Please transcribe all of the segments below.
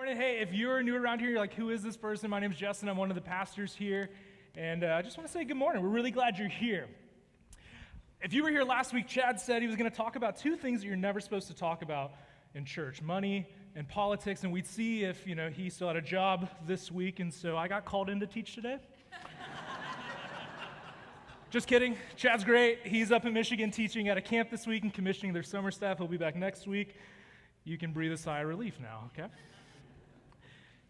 morning. Hey, if you're new around here, you're like, who is this person? My name's Justin. I'm one of the pastors here. And I just want to say good morning. We're really glad you're here. If you were here last week, Chad said he was going to talk about two things that you're never supposed to talk about in church, money and politics. And we'd see if, he still had a job this week. And so I got called in to teach today. Just kidding. Chad's great. He's up in Michigan teaching at a camp this week and commissioning their summer staff. He'll be back next week. You can breathe a sigh of relief now, okay?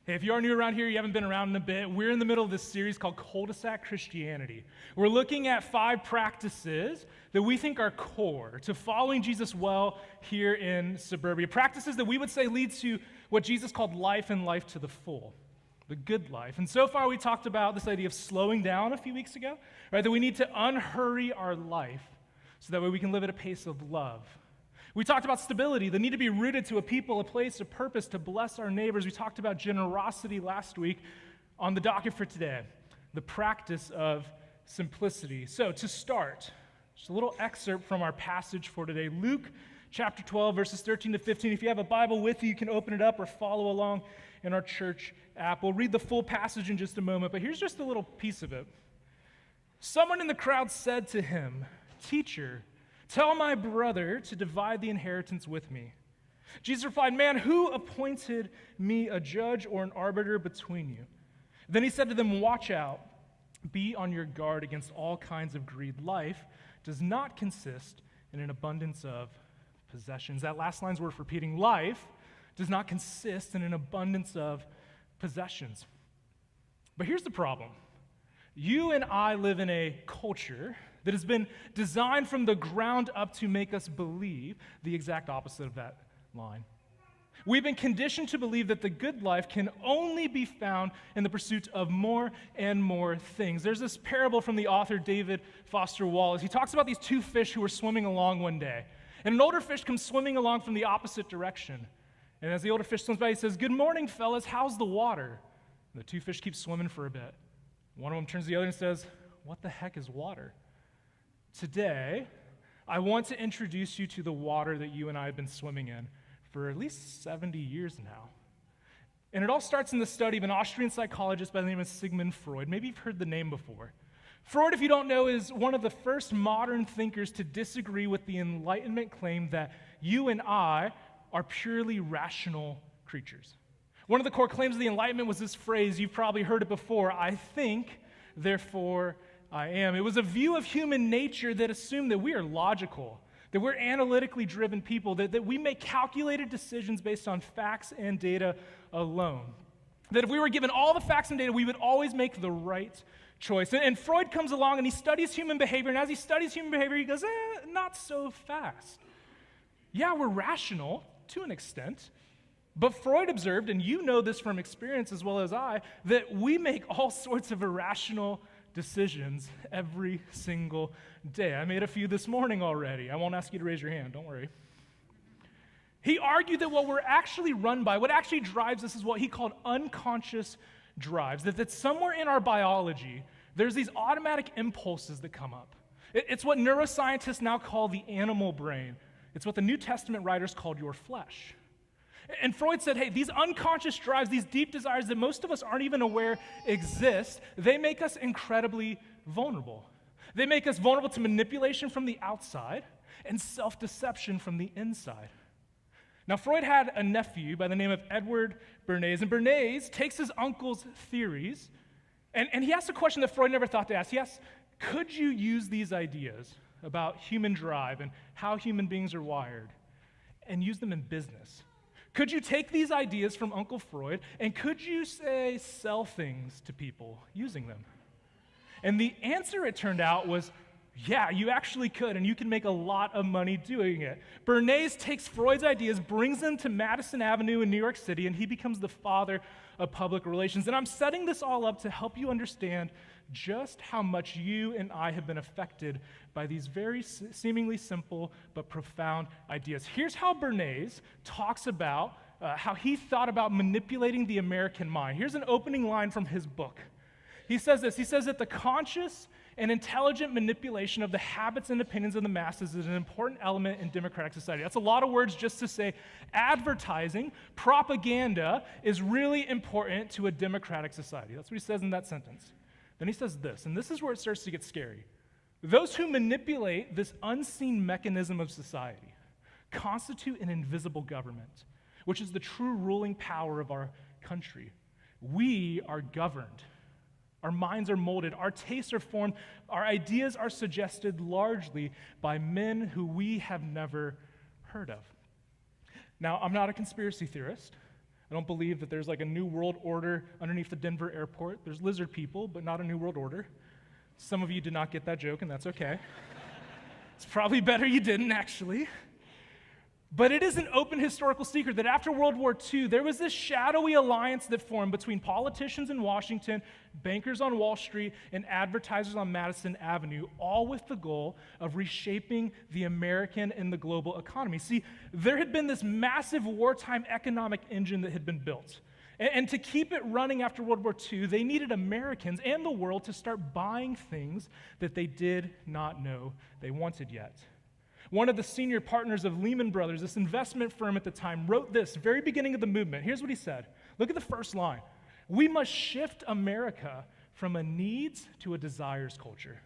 Hey, if you are new around here, you haven't been around in a bit, we're in the middle of this series called Cul-de-sac Christianity. We're looking at 5 practices that we think are core to following Jesus well here in suburbia. Practices that we would say lead to what Jesus called life and life to the full, the good life. And so far we talked about this idea of slowing down a few weeks ago, right? That we need to unhurry our life so that way we can live at a pace of love. We talked about stability, the need to be rooted to a people, a place, a purpose to bless our neighbors. We talked about generosity last week. On the docket for today, the practice of simplicity. So to start, just a little excerpt from our passage for today. Luke chapter 12, verses 13 to 15. If you have a Bible with you, you can open it up or follow along in our church app. We'll read the full passage in just a moment, but here's just a little piece of it. Someone in the crowd said to him, "Teacher, tell my brother to divide the inheritance with me." Jesus replied, "Man, who appointed me a judge or an arbiter between you?" Then he said to them, "Watch out. Be on your guard against all kinds of greed. Life does not consist in an abundance of possessions." That last line's worth repeating. Life does not consist in an abundance of possessions. But here's the problem. You and I live in a culture that has been designed from the ground up to make us believe the exact opposite of that line. We've been conditioned to believe that the good life can only be found in the pursuit of more and more things. There's this parable from the author David Foster Wallace. He talks about these 2 fish who were swimming along one day. And an older fish comes swimming along from the opposite direction. And as the older fish swims by, he says, "Good morning, fellas. How's the water?" And the 2 fish keep swimming for a bit. One of them turns to the other and says, "What the heck is water?" Today, I want to introduce you to the water that you and I have been swimming in for at least 70 years now. And it all starts in the study of an Austrian psychologist by the name of Sigmund Freud. Maybe you've heard the name before. Freud, if you don't know, is one of the first modern thinkers to disagree with the Enlightenment claim that you and I are purely rational creatures. One of the core claims of the Enlightenment was this phrase, you've probably heard it before, "I think, therefore I am." It was a view of human nature that assumed that we are logical, that we're analytically driven people, that we make calculated decisions based on facts and data alone. That if we were given all the facts and data, we would always make the right choice. And Freud comes along and he studies human behavior, and as he studies human behavior, he goes, not so fast. Yeah, we're rational to an extent, but Freud observed, and you know this from experience as well as I, that we make all sorts of irrational decisions every single day. I made a few this morning already. I won't ask you to raise your hand, don't worry. He argued that what we're actually run by, what actually drives us is what he called unconscious drives, that somewhere in our biology, there's these automatic impulses that come up. It's what neuroscientists now call the animal brain. It's what the New Testament writers called your flesh. And Freud said, hey, these unconscious drives, these deep desires that most of us aren't even aware exist, they make us incredibly vulnerable. They make us vulnerable to manipulation from the outside and self-deception from the inside. Now, Freud had a nephew by the name of Edward Bernays, and Bernays takes his uncle's theories, and he asks a question that Freud never thought to ask. He asks, could you use these ideas about human drive and how human beings are wired and use them in business? Could you take these ideas from Uncle Freud and could you, say, sell things to people using them? And the answer, it turned out, was yeah, you actually could, and you can make a lot of money doing it. Bernays takes Freud's ideas, brings them to Madison Avenue in New York City, and he becomes the father of public relations. And I'm setting this all up to help you understand just how much you and I have been affected by these very seemingly simple but profound ideas. Here's how Bernays talks about how he thought about manipulating the American mind. Here's an opening line from his book. He says this. He says that the conscious and intelligent manipulation of the habits and opinions of the masses is an important element in democratic society. That's a lot of words just to say advertising, propaganda is really important to a democratic society. That's what he says in that sentence. Then he says this, and this is where it starts to get scary. Those who manipulate this unseen mechanism of society constitute an invisible government, which is the true ruling power of our country. We are governed. Our minds are molded, our tastes are formed, our ideas are suggested largely by men who we have never heard of. Now, I'm not a conspiracy theorist. I don't believe that there's like a new world order underneath the Denver airport. There's lizard people, but not a new world order. Some of you did not get that joke, and that's okay. It's probably better you didn't, actually. But it is an open historical secret that after World War II, there was this shadowy alliance that formed between politicians in Washington, bankers on Wall Street, and advertisers on Madison Avenue, all with the goal of reshaping the American and the global economy. See, there had been this massive wartime economic engine that had been built. And to keep it running after World War II, they needed Americans and the world to start buying things that they did not know they wanted yet. One of the senior partners of Lehman Brothers, this investment firm at the time, wrote this very beginning of the movement. Here's what he said. Look at the first line. We must shift America from a needs to a desires culture.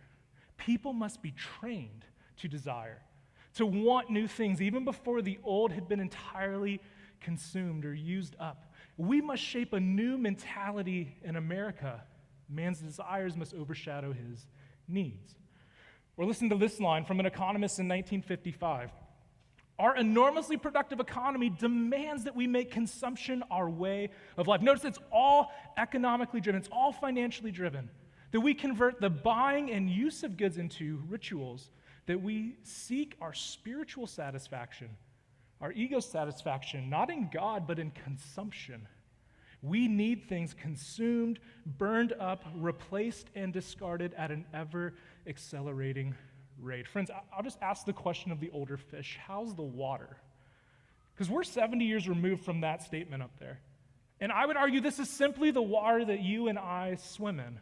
People must be trained to desire, to want new things, even before the old had been entirely consumed or used up. We must shape a new mentality in America. Man's desires must overshadow his needs. Or listen to this line from an economist in 1955. Our enormously productive economy demands that we make consumption our way of life. Notice it's all economically driven. It's all financially driven. That we convert the buying and use of goods into rituals. That we seek our spiritual satisfaction, our ego satisfaction, not in God, but in consumption. We need things consumed, burned up, replaced, and discarded at an ever-accelerating rate. Friends, I'll just ask the question of the older fish, how's the water? Because we're 70 years removed from that statement up there. And I would argue this is simply the water that you and I swim in.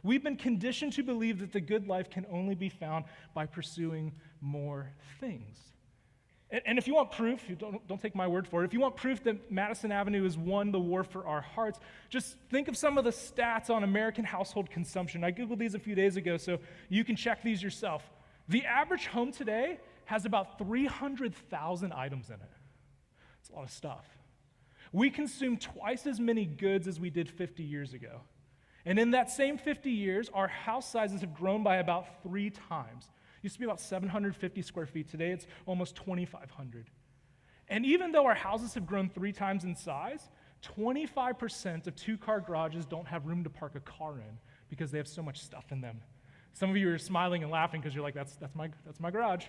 We've been conditioned to believe that the good life can only be found by pursuing more things. And if you want proof, don't take my word for it, if you want proof that Madison Avenue has won the war for our hearts, just think of some of the stats on American household consumption. I Googled these a few days ago, so you can check these yourself. The average home today has about 300,000 items in it. It's a lot of stuff. We consume twice as many goods as we did 50 years ago. And in that same 50 years, our house sizes have grown by about 3 times. Used to be about 750 square feet. Today, it's almost 2,500. And even though our houses have grown 3 times in size, 25% of 2-car garages don't have room to park a car in because they have so much stuff in them. Some of you are smiling and laughing because you're like, that's my garage.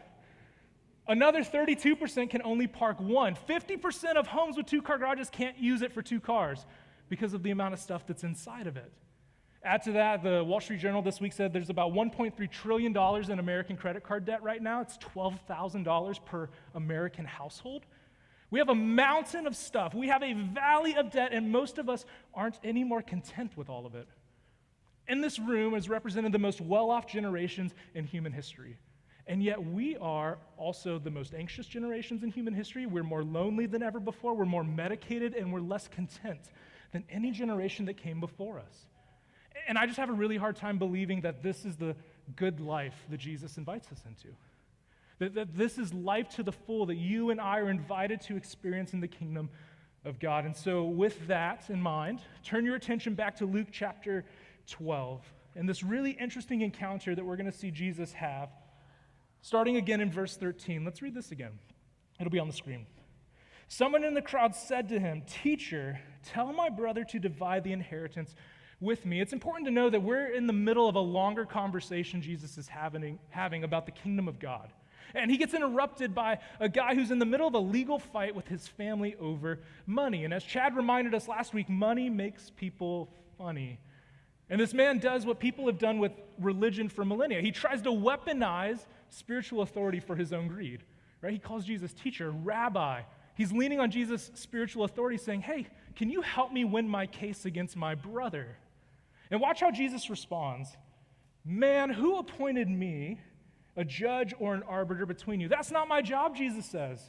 Another 32% can only park one. 50% of homes with 2-car garages can't use it for 2 cars because of the amount of stuff that's inside of it. Add to that, the Wall Street Journal this week said there's about $1.3 trillion in American credit card debt right now. It's $12,000 per American household. We have a mountain of stuff. We have a valley of debt, and most of us aren't any more content with all of it. In this room is represented the most well-off generations in human history. And yet we are also the most anxious generations in human history. We're more lonely than ever before. We're more medicated, and we're less content than any generation that came before us. And I just have a really hard time believing that this is the good life that Jesus invites us into. That this is life to the full that you and I are invited to experience in the kingdom of God. And so with that in mind, turn your attention back to Luke chapter 12 and this really interesting encounter that we're going to see Jesus have, starting again in verse 13. Let's read this again. It'll be on the screen. Someone in the crowd said to him, "Teacher, tell my brother to divide the inheritance with me." It's important to know that we're in the middle of a longer conversation Jesus is having about the kingdom of God. And he gets interrupted by a guy who's in the middle of a legal fight with his family over money. And as Chad reminded us last week, money makes people funny. And this man does what people have done with religion for millennia. He tries to weaponize spiritual authority for his own greed. Right? He calls Jesus teacher, rabbi. He's leaning on Jesus' spiritual authority saying, "Hey, can you help me win my case against my brother?" And watch how Jesus responds. Man, who appointed me a judge or an arbiter between you? That's not my job, Jesus says.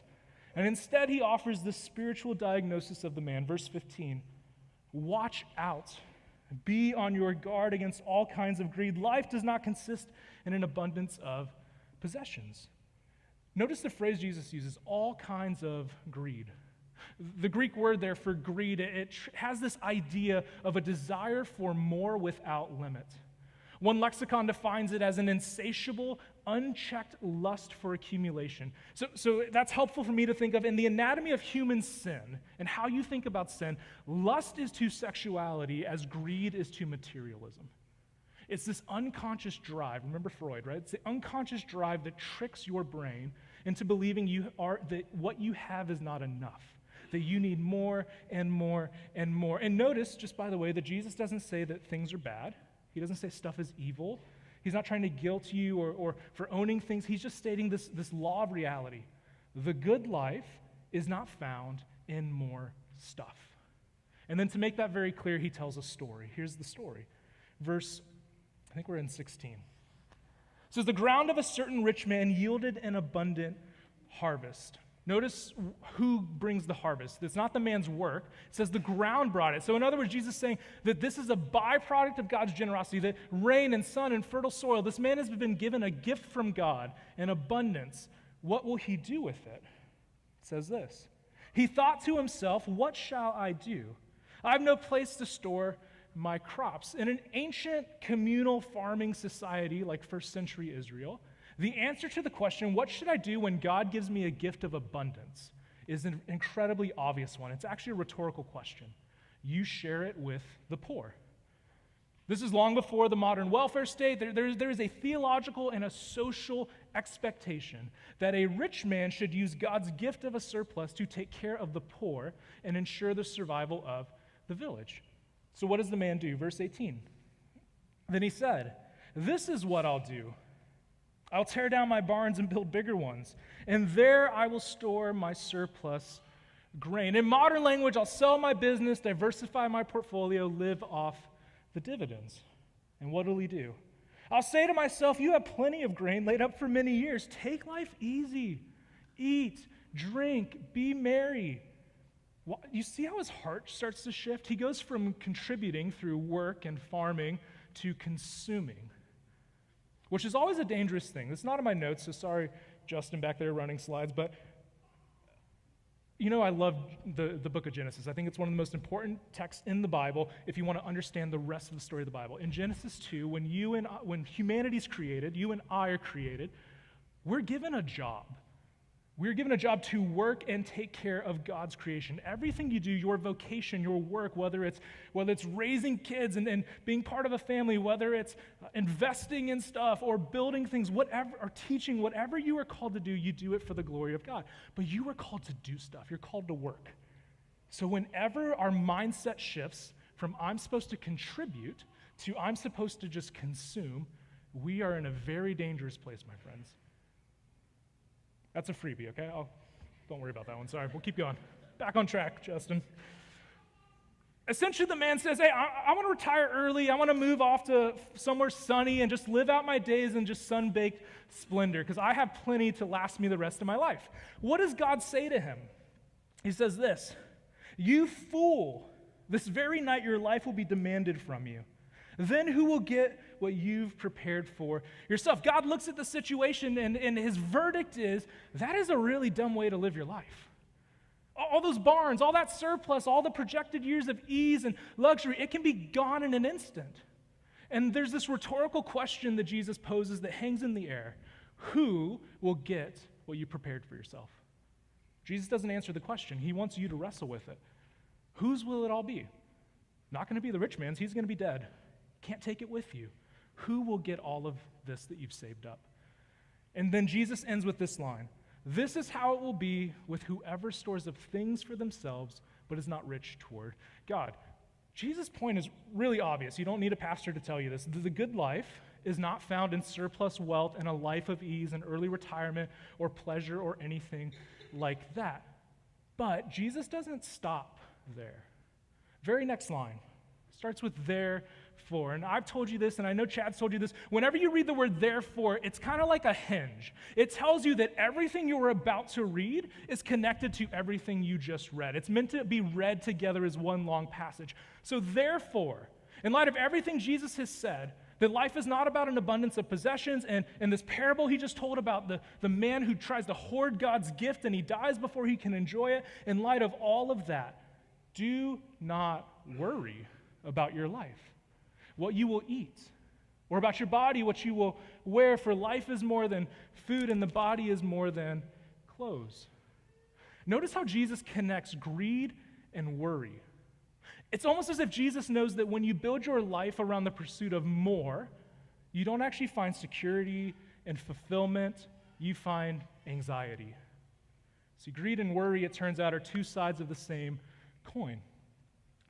And instead, he offers this spiritual diagnosis of the man. Verse 15, watch out. Be on your guard against all kinds of greed. Life does not consist in an abundance of possessions. Notice the phrase Jesus uses, all kinds of greed. The Greek word there for greed, it has this idea of a desire for more without limit. One lexicon defines it as an insatiable, unchecked lust for accumulation. So that's helpful for me to think of in the anatomy of human sin and how you think about sin. Lust is to sexuality as greed is to materialism. It's this unconscious drive. Remember Freud, right? It's the unconscious drive that tricks your brain into believing that what you have is not enough, that you need more and more and more. And notice, just by the way, that Jesus doesn't say that things are bad. He doesn't say stuff is evil. He's not trying to guilt you or for owning things. He's just stating this law of reality. The good life is not found in more stuff. And then to make that very clear, he tells a story. Here's the story. I think we're in 16. It says, the ground of a certain rich man yielded an abundant harvest. Notice who brings the harvest. It's not the man's work. It says the ground brought it. So in other words, Jesus is saying that this is a byproduct of God's generosity, that rain and sun and fertile soil, this man has been given a gift from God, an abundance. What will he do with it? It says this. He thought to himself, what shall I do? I have no place to store my crops. In an ancient communal farming society like first century Israel, the answer to the question, what should I do when God gives me a gift of abundance, is an incredibly obvious one. It's actually a rhetorical question. You share it with the poor. This is long before the modern welfare state. There is a theological and a social expectation that a rich man should use God's gift of a surplus to take care of the poor and ensure the survival of the village. So what does the man do? Verse 18. Then he said, this is what I'll do. I'll tear down my barns and build bigger ones, and there I will store my surplus grain. In modern language, I'll sell my business, diversify my portfolio, live off the dividends. And what will he do? I'll say to myself, you have plenty of grain laid up for many years. Take life easy. Eat, drink, be merry. You see how his heart starts to shift? He goes from contributing through work and farming to consuming, which is always a dangerous thing. It's not in my notes, so sorry, Justin, back there running slides, but you know I love the book of Genesis. I think it's one of the most important texts in the Bible if you want to understand the rest of the story of the Bible. In Genesis 2, when humanity's created, you and I are created, we're given a job. We're given a job to work and take care of God's creation. Everything you do, your vocation, your work, whether it's raising kids and being part of a family, whether it's investing in stuff or building things, whatever, or teaching, whatever you are called to do, you do it for the glory of God. But you are called to do stuff. You're called to work. So whenever our mindset shifts from I'm supposed to contribute to I'm supposed to just consume, we are in a very dangerous place, my friends. That's a freebie, okay? Don't worry about that one. Sorry, we'll keep going. Back on track, Justin. Essentially, the man says, hey, I want to retire early. I want to move off to somewhere sunny and just live out my days in just sun-baked splendor because I have plenty to last me the rest of my life. What does God say to him? He says this, you fool, this very night your life will be demanded from you. Then who will get what you've prepared for yourself? God looks at the situation and his verdict is, that is a really dumb way to live your life. All those barns, all that surplus, all the projected years of ease and luxury, it can be gone in an instant. And there's this rhetorical question that Jesus poses that hangs in the air. Who will get what you prepared for yourself? Jesus doesn't answer the question. He wants you to wrestle with it. Whose will it all be? Not going to be the rich man's. He's going to be dead. Can't take it with you. Who will get all of this that you've saved up? And then Jesus ends with this line. This is how it will be with whoever stores up things for themselves but is not rich toward God. Jesus' point is really obvious. You don't need a pastor to tell you this. The good life is not found in surplus wealth and a life of ease and early retirement or pleasure or anything like that. But Jesus doesn't stop there. Very next line starts with there therefore. And I've told you this, and I know Chad's told you this. Whenever you read the word therefore, it's kind of like a hinge. It tells you that everything you were about to read is connected to everything you just read. It's meant to be read together as one long passage. So therefore, in light of everything Jesus has said, that life is not about an abundance of possessions, and this parable he just told about the man who tries to hoard God's gift and he dies before he can enjoy it, in light of all of that, do not worry about your life, what you will eat, or about your body, what you will wear, for life is more than food and the body is more than clothes. Notice how Jesus connects greed and worry. It's almost as if Jesus knows that when you build your life around the pursuit of more, you don't actually find security and fulfillment, you find anxiety. See, greed and worry, it turns out, are two sides of the same coin.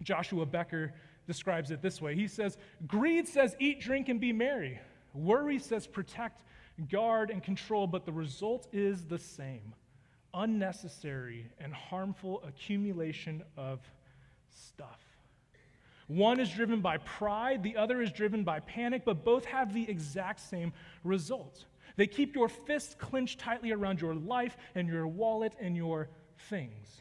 Joshua Becker describes it this way. He says, greed says eat, drink, and be merry. Worry says protect, guard, and control, but the result is the same: unnecessary and harmful accumulation of stuff. One is driven by pride, the other is driven by panic, but both have the exact same result. They keep your fists clenched tightly around your life and your wallet and your things.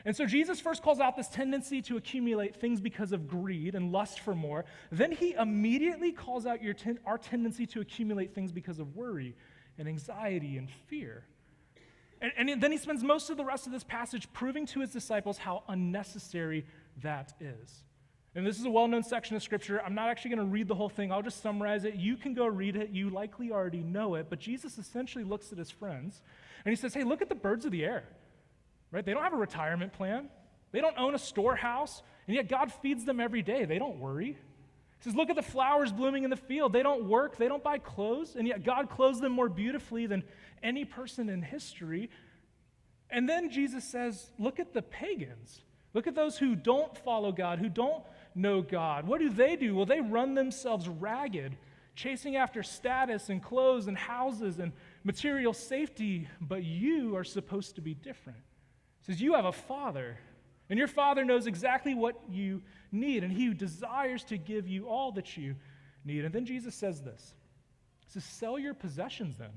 And so Jesus first calls out this tendency to accumulate things because of greed and lust for more. Then he immediately calls out our tendency to accumulate things because of worry and anxiety and fear. And then he spends most of the rest of this passage proving to his disciples how unnecessary that is. And this is a well-known section of Scripture. I'm not actually going to read the whole thing. I'll just summarize it. You can go read it. You likely already know it. But Jesus essentially looks at his friends, and he says, hey, look at the birds of the air. Right? They don't have a retirement plan. They don't own a storehouse, and yet God feeds them every day. They don't worry. He says, look at the flowers blooming in the field. They don't work. They don't buy clothes, and yet God clothes them more beautifully than any person in history. And then Jesus says, look at the pagans. Look at those who don't follow God, who don't know God. What do? Well, they run themselves ragged, chasing after status and clothes and houses and material safety, but you are supposed to be different. He says, you have a Father, and your Father knows exactly what you need, and he desires to give you all that you need. And then Jesus says this. He says, sell your possessions then.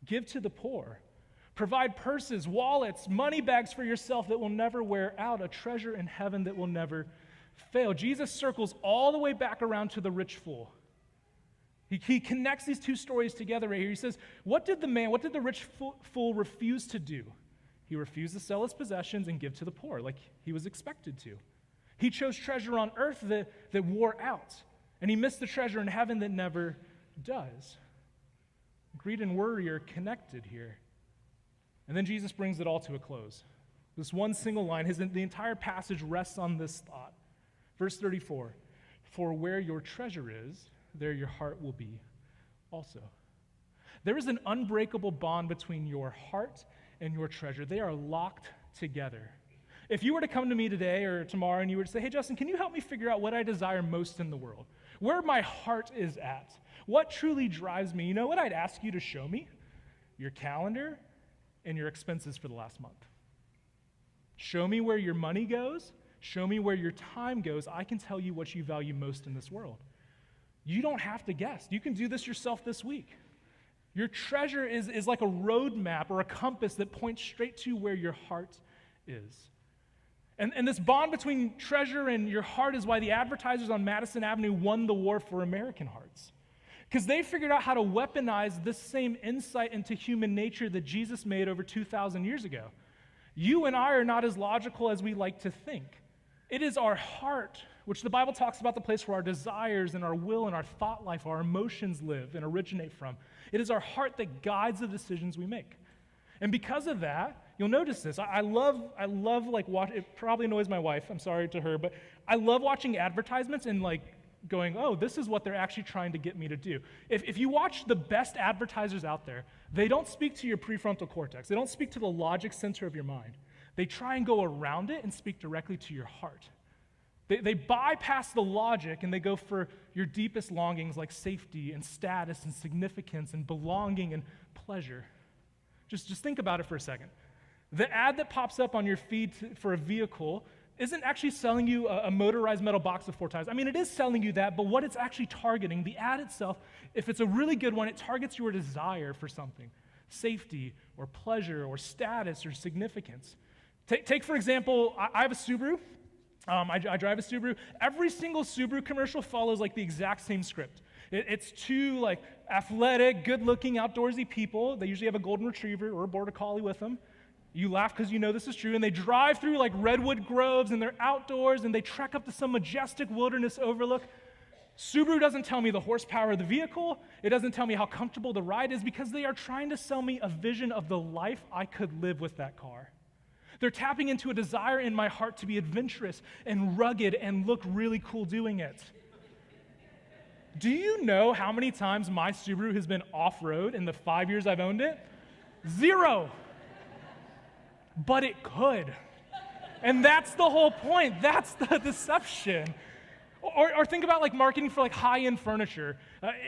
Give to the poor. Provide purses, wallets, money bags for yourself that will never wear out, a treasure in heaven that will never fail. Jesus circles all the way back around to the rich fool. He connects these two stories together right here. He says, what did the rich fool refuse to do? He refused to sell his possessions and give to the poor like he was expected to. He chose treasure on earth that wore out, and he missed the treasure in heaven that never does. Greed and worry are connected here. And then Jesus brings it all to a close. This one single line, the entire passage rests on this thought. Verse 34, for where your treasure is, there your heart will be also. There is an unbreakable bond between your heart and your treasure. They are locked together. If you were to come to me today or tomorrow and you were to say, hey, Justin, can you help me figure out what I desire most in the world? Where my heart is at? What truly drives me? You know what I'd ask you to show me? Your calendar and your expenses for the last month. Show me where your money goes. Show me where your time goes. I can tell you what you value most in this world. You don't have to guess. You can do this yourself this week. Your treasure is like a road map or a compass that points straight to where your heart is. And this bond between treasure and your heart is why the advertisers on Madison Avenue won the war for American hearts. Because they figured out how to weaponize this same insight into human nature that Jesus made over 2,000 years ago. You and I are not as logical as we like to think. It is our heart, which the Bible talks about the place where our desires and our will and our thought life, our emotions live and originate from. It is our heart that guides the decisions we make. And because of that, you'll notice this. I love like watch. It probably annoys my wife. I'm sorry to her, but I love watching advertisements and like going, oh, this is what they're actually trying to get me to do. If you watch the best advertisers out there, they don't speak to your prefrontal cortex. They don't speak to the logic center of your mind. They try and go around it and speak directly to your heart. They bypass the logic and they go for your deepest longings like safety and status and significance and belonging and pleasure. Just think about it for a second. The ad that pops up on your feed for a vehicle isn't actually selling you a motorized metal box with 4 tires. I mean, it is selling you that, but what it's actually targeting, the ad itself, if it's a really good one, it targets your desire for something, safety or pleasure or status or significance. Take for example, I have a Subaru. I drive a Subaru. Every single Subaru commercial follows like the exact same script. It's two like athletic, good-looking, outdoorsy people. They usually have a golden retriever or a border collie with them. You laugh because you know this is true. And they drive through like redwood groves, and they're outdoors, and they trek up to some majestic wilderness overlook. Subaru doesn't tell me the horsepower of the vehicle. It doesn't tell me how comfortable the ride is, because they are trying to sell me a vision of the life I could live with that car. They're tapping into a desire in my heart to be adventurous and rugged and look really cool doing it. Do you know how many times my Subaru has been off-road in the 5 years I've owned it? 0. But it could. And that's the whole point. That's the deception. Or think about like marketing for like high-end furniture.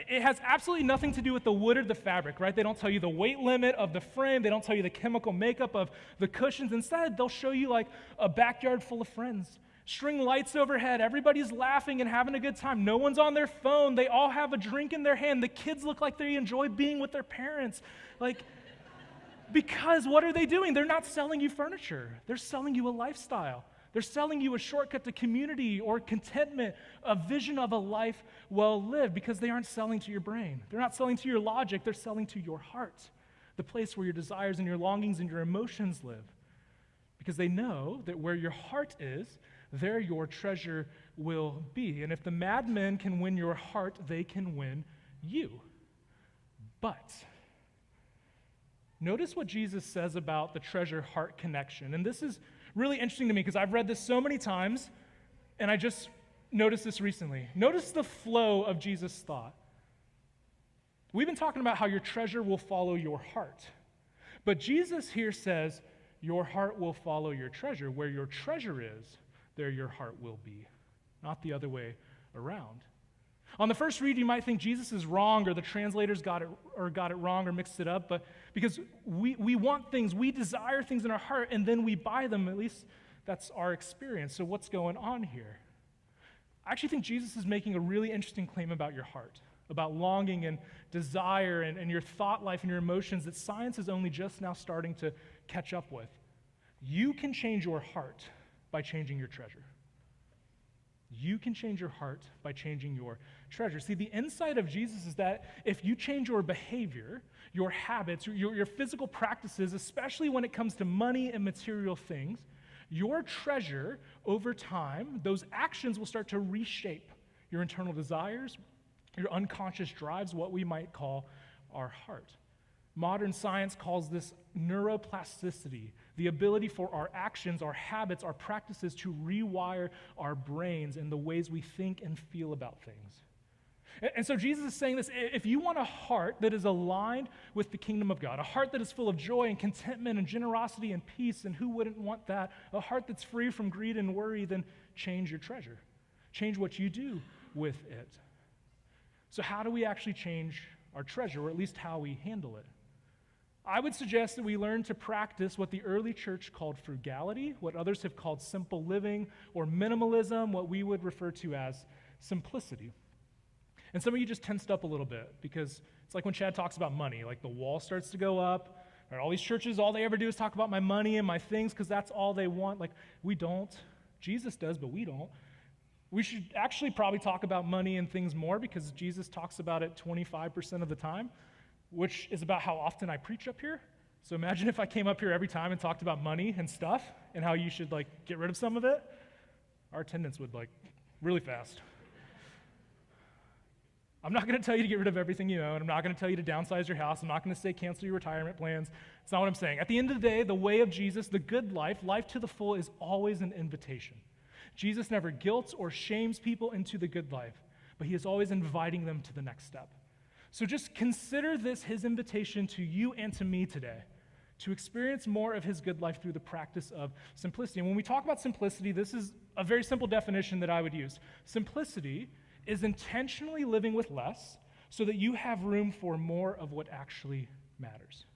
It has absolutely nothing to do with the wood or the fabric, right? They don't tell you the weight limit of the frame. They don't tell you the chemical makeup of the cushions. Instead, they'll show you like a backyard full of friends. String lights overhead. Everybody's laughing and having a good time. No one's on their phone. They all have a drink in their hand. The kids look like they enjoy being with their parents. Like, because what are they doing? They're not selling you furniture. They're selling you a lifestyle. They're selling you a shortcut to community or contentment, a vision of a life well lived, because they aren't selling to your brain. They're not selling to your logic. They're selling to your heart, the place where your desires and your longings and your emotions live. Because they know that where your heart is, there your treasure will be. And if the madmen can win your heart, they can win you. But notice what Jesus says about the treasure-heart connection. And this is really interesting to me because I've read this so many times, and I just noticed this recently. Notice the flow of Jesus' thought. We've been talking about how your treasure will follow your heart. But Jesus here says, your heart will follow your treasure. Where your treasure is, there your heart will be, not the other way around. On the first read, you might think Jesus is wrong, or the translators got it wrong or mixed it up, but because we want things, we desire things in our heart, and then we buy them. At least that's our experience. So what's going on here? I actually think Jesus is making a really interesting claim about your heart, about longing and desire and your thought life and your emotions that science is only just now starting to catch up with. You can change your heart by changing your treasure. You can change your heart by changing your treasure. See, the insight of Jesus is that if you change your behavior, your habits, your physical practices, especially when it comes to money and material things, your treasure over time, those actions will start to reshape your internal desires, your unconscious drives, what we might call our heart. Modern science calls this neuroplasticity, the ability for our actions, our habits, our practices to rewire our brains and the ways we think and feel about things. And so Jesus is saying this: if you want a heart that is aligned with the kingdom of God, a heart that is full of joy and contentment and generosity and peace, and who wouldn't want that? A heart that's free from greed and worry, then change your treasure. Change what you do with it. So how do we actually change our treasure, or at least how we handle it? I would suggest that we learn to practice what the early church called frugality, what others have called simple living, or minimalism, what we would refer to as simplicity. And some of you just tensed up a little bit because it's like when Chad talks about money, like the wall starts to go up, or all these churches, all they ever do is talk about my money and my things because that's all they want. Like, we don't. Jesus does, but we don't. We should actually probably talk about money and things more because Jesus talks about it 25% of the time, which is about how often I preach up here. So imagine if I came up here every time and talked about money and stuff and how you should get rid of some of it. Our attendance would really fast. I'm not going to tell you to get rid of everything you own. I'm not going to tell you to downsize your house. I'm not going to say cancel your retirement plans. It's not what I'm saying. At the end of the day, the way of Jesus, the good life, life to the full, is always an invitation. Jesus never guilts or shames people into the good life, but he is always inviting them to the next step. So just consider this his invitation to you and to me today, to experience more of his good life through the practice of simplicity. And when we talk about simplicity, this is a very simple definition that I would use. Simplicity is intentionally living with less so that you have room for more of what actually matters.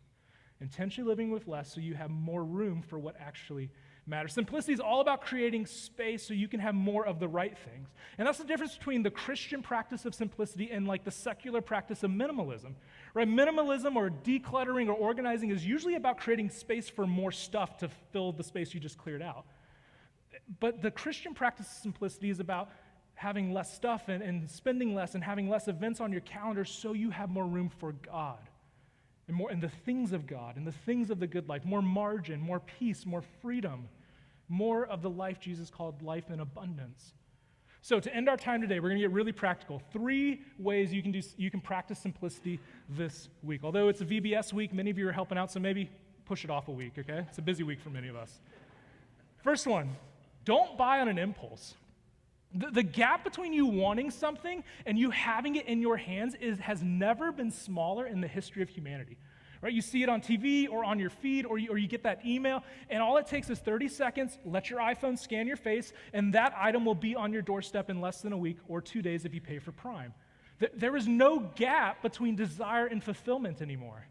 Intentionally living with less so you have more room for what actually matter. Simplicity is all about creating space so you can have more of the right things. And that's the difference between the Christian practice of simplicity and like the secular practice of minimalism. Right? Minimalism or decluttering or organizing is usually about creating space for more stuff to fill the space you just cleared out. But the Christian practice of simplicity is about having less stuff and spending less and having less events on your calendar so you have more room for God and more in the things of God and the things of the good life, more margin, more peace, more freedom, more of the life Jesus called life in abundance. So to end our time today, we're going to get really practical. 3 ways you can practice simplicity this week. Although it's a VBS week, many of you are helping out, so maybe push it off a week, okay? It's a busy week for many of us. First one, don't buy on an impulse. The gap between you wanting something and you having it in your hands has never been smaller in the history of humanity. Right? You see it on TV or on your feed or you get that email, and all it takes is 30 seconds, let your iPhone scan your face, and that item will be on your doorstep in less than a week or 2 days if you pay for Prime. There is no gap between desire and fulfillment anymore.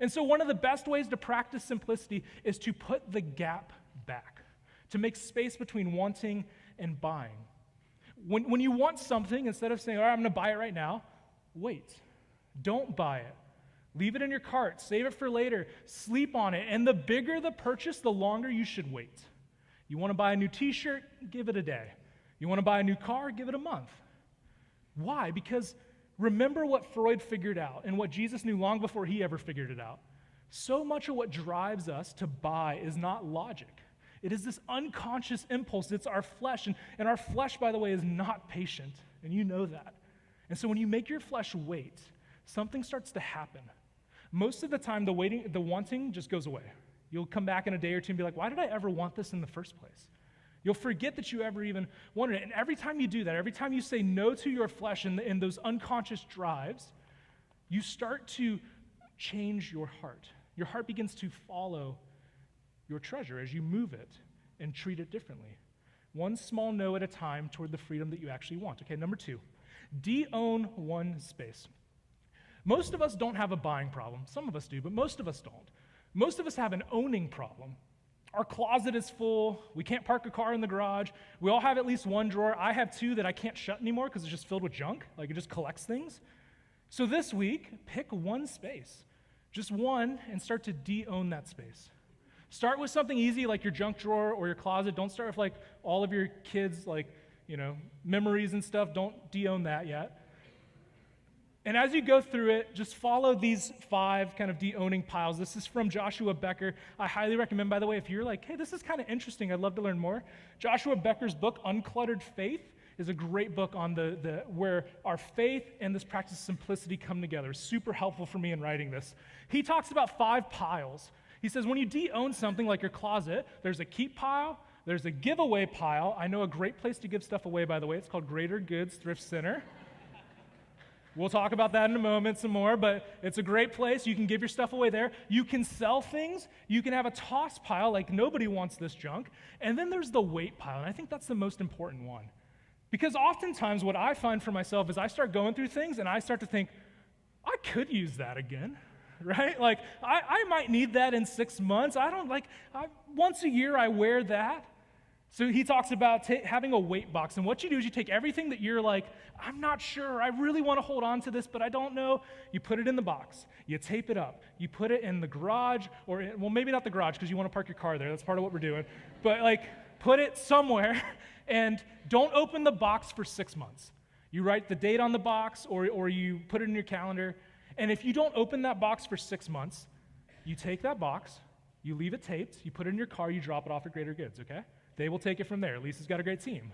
And so one of the best ways to practice simplicity is to put the gap back, to make space between wanting and buying. When you want something, instead of saying, all right, I'm going to buy it right now, wait. Don't buy it. Leave it in your cart. Save it for later. Sleep on it. And the bigger the purchase, the longer you should wait. You want to buy a new t-shirt? Give it a day. You want to buy a new car? Give it a month. Why? Because remember what Freud figured out and what Jesus knew long before he ever figured it out. So much of what drives us to buy is not logic. It is this unconscious impulse. It's our flesh. And our flesh, by the way, is not patient. And you know that. And so when you make your flesh wait, something starts to happen. Most of the time, the wanting just goes away. You'll come back in a day or two and be like, why did I ever want this in the first place? You'll forget that you ever even wanted it. And every time you do that, every time you say no to your flesh and those unconscious drives, you start to change your heart. Your heart begins to follow your treasure as you move it and treat it differently. One small no at a time toward the freedom that you actually want. Okay, number 2, de-own one space. Most of us don't have a buying problem. Some of us do, but most of us don't. Most of us have an owning problem. Our closet is full. We can't park a car in the garage. We all have at least one drawer. I have 2 that I can't shut anymore because it's just filled with junk. Like, it just collects things. So this week, pick one space. Just one, and start to de-own that space. Start with something easy like your junk drawer or your closet. Don't start with like all of your kids' memories and stuff. Don't de-own that yet. And as you go through it, just follow these 5 kind of de-owning piles. This is from Joshua Becker. I highly recommend, by the way, if you're like, hey, this is kind of interesting, I'd love to learn more. Joshua Becker's book, Uncluttered Faith, is a great book on the where our faith and this practice of simplicity come together. Super helpful for me in writing this. He talks about 5 piles. He says when you de-own something like your closet, there's a keep pile, there's a giveaway pile. I know a great place to give stuff away, by the way. It's called Greater Goods Thrift Center. We'll talk about that in a moment some more, but it's a great place. You can give your stuff away there. You can sell things. You can have a toss pile, like nobody wants this junk. And then there's the wait pile, and I think that's the most important one. Because oftentimes what I find for myself is I start going through things and I start to think, I could use that again, right? Like, I might need that in 6 months. Once a year I wear that. So he talks about having a weight box. And what you do is you take everything that you're like, I'm not sure, I really want to hold on to this, but I don't know. You put it in the box. You tape it up. You put it in the garage, well, maybe not the garage because you want to park your car there. That's part of what we're doing. But put it somewhere and don't open the box for 6 months. You write the date on the box or you put it in your calendar. And if you don't open that box for 6 months, you take that box, you leave it taped, you put it in your car, you drop it off at Greater Goods, okay? They will take it from there. Lisa's got a great team.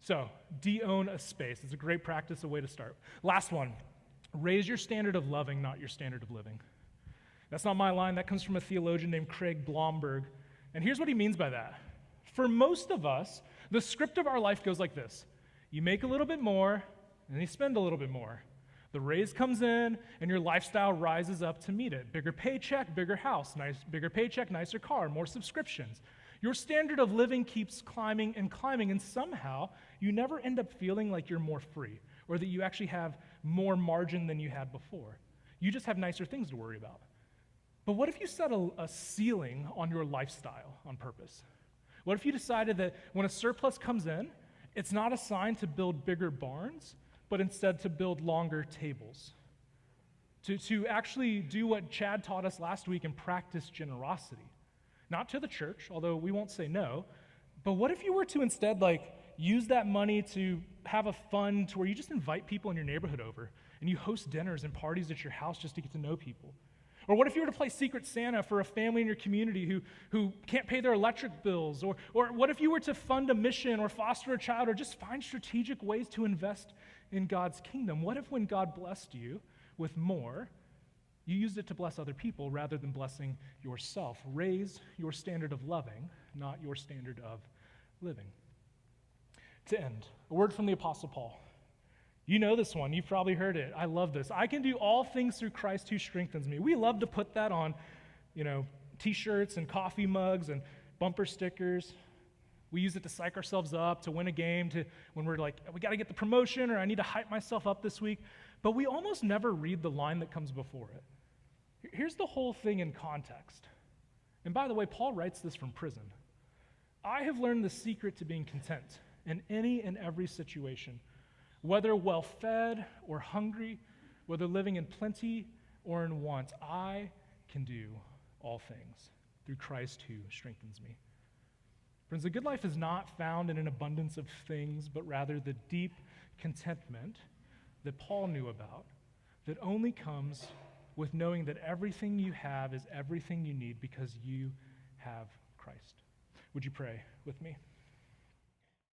So, de-own a space. It's a great practice, a way to start. Last one, raise your standard of loving, not your standard of living. That's not my line. That comes from a theologian named Craig Blomberg. And here's what he means by that. For most of us, the script of our life goes like this. You make a little bit more, and then you spend a little bit more. The raise comes in, and your lifestyle rises up to meet it. Bigger paycheck, bigger house, bigger paycheck, nicer car, more subscriptions. Your standard of living keeps climbing, and somehow you never end up feeling like you're more free or that you actually have more margin than you had before. You just have nicer things to worry about. But what if you set a ceiling on your lifestyle on purpose? What if you decided that when a surplus comes in, it's not a sign to build bigger barns, but instead to build longer tables? To actually do what Chad taught us last week and practice generosity. Not to the church, although we won't say no, but what if you were to instead use that money to have a fund to where you just invite people in your neighborhood over and you host dinners and parties at your house just to get to know people? Or what if you were to play Secret Santa for a family in your community who can't pay their electric bills? Or what if you were to fund a mission or foster a child or just find strategic ways to invest in God's kingdom? What if when God blessed you with more, you used it to bless other people rather than blessing yourself? Raise your standard of loving, not your standard of living. To end, a word from the Apostle Paul. You know this one. You've probably heard it. I love this. I can do all things through Christ who strengthens me. We love to put that on, T-shirts and coffee mugs and bumper stickers. We use it to psych ourselves up, to win a game, to when we're like, we got to get the promotion, or I need to hype myself up this week. But we almost never read the line that comes before it. Here's the whole thing in context. And by the way, Paul writes this from prison. I have learned the secret to being content in any and every situation, whether well-fed or hungry, whether living in plenty or in want. I can do all things through Christ who strengthens me. Friends, the good life is not found in an abundance of things, but rather the deep contentment that Paul knew about, that only comes with knowing that everything you have is everything you need because you have Christ. Would you pray with me?